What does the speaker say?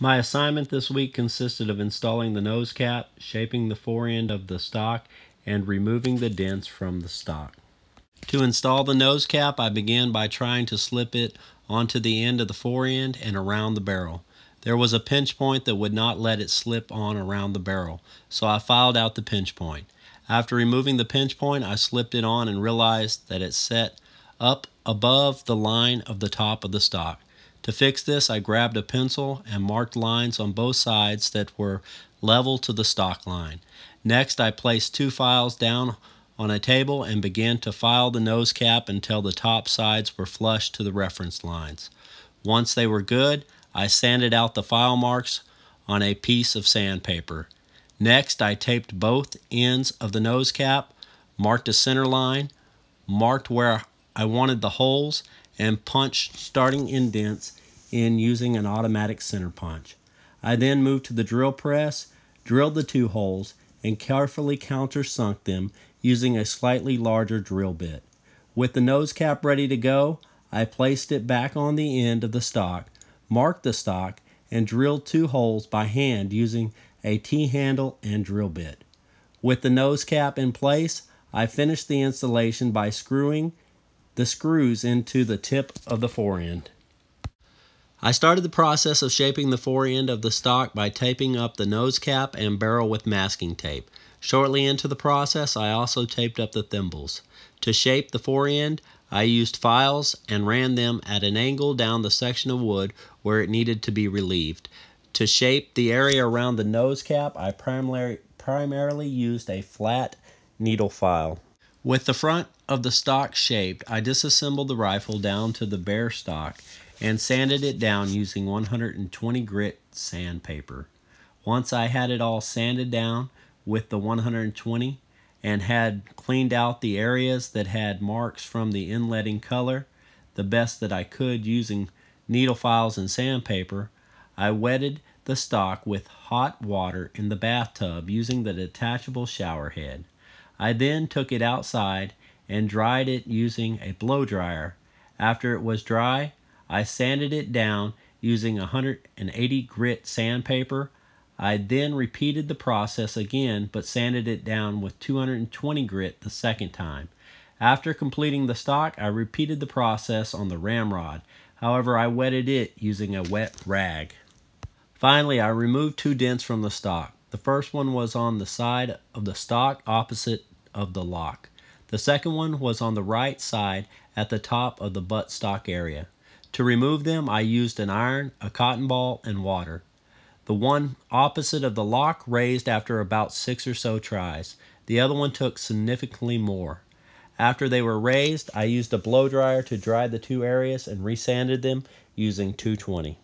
My assignment this week consisted of installing the nose cap, shaping the forend of the stock, and removing the dents from the stock. To install the nose cap, I began by trying to slip it onto the end of the forend and around the barrel. There was a pinch point that would not let it slip on around the barrel, so I filed out the pinch point. After removing the pinch point, I slipped it on and realized that it set up above the line of the top of the stock. To fix this, I grabbed a pencil and marked lines on both sides that were level to the stock line. Next, I placed two files down on a table and began to file the nose cap until the top sides were flush to the reference lines. Once they were good, I sanded out the file marks on a piece of sandpaper. Next, I taped both ends of the nose cap, marked a center line, marked where I wanted the holes, and punched starting indents in using an automatic center punch. I then moved to the drill press, drilled the two holes, and carefully countersunk them using a slightly larger drill bit. With the nose cap ready to go, I placed it back on the end of the stock, marked the stock, and drilled two holes by hand using a T-handle and drill bit. With the nose cap in place, I finished the installation by screwing the screws into the tip of the forend. I started the process of shaping the forend of the stock by taping up the nose cap and barrel with masking tape. Shortly into the process, I also taped up the thimbles. To shape the forend, I used files and ran them at an angle down the section of wood where it needed to be relieved. To shape the area around the nose cap, I primarily used a flat needle file. With the front of the stock shaped, I disassembled the rifle down to the bare stock and sanded it down using 120 grit sandpaper. Once I had it all sanded down with the 120 and had cleaned out the areas that had marks from the inletting color, the best that I could using needle files and sandpaper, I wetted the stock with hot water in the bathtub using the detachable shower head. I then took it outside and dried it using a blow dryer. After it was dry, I sanded it down using 180 grit sandpaper. I then repeated the process again but sanded it down with 220 grit the second time. After completing the stock, I repeated the process on the ramrod. However, I wetted it using a wet rag. Finally, I removed two dents from the stock. The first one was on the side of the stock opposite of the lock. The second one was on the right side at the top of the buttstock area. To remove them, I used an iron, a cotton ball, and water. The one opposite of the lock raised after about 6 or so tries. The other one took significantly more. After they were raised, I used a blow dryer to dry the two areas and resanded them using 220.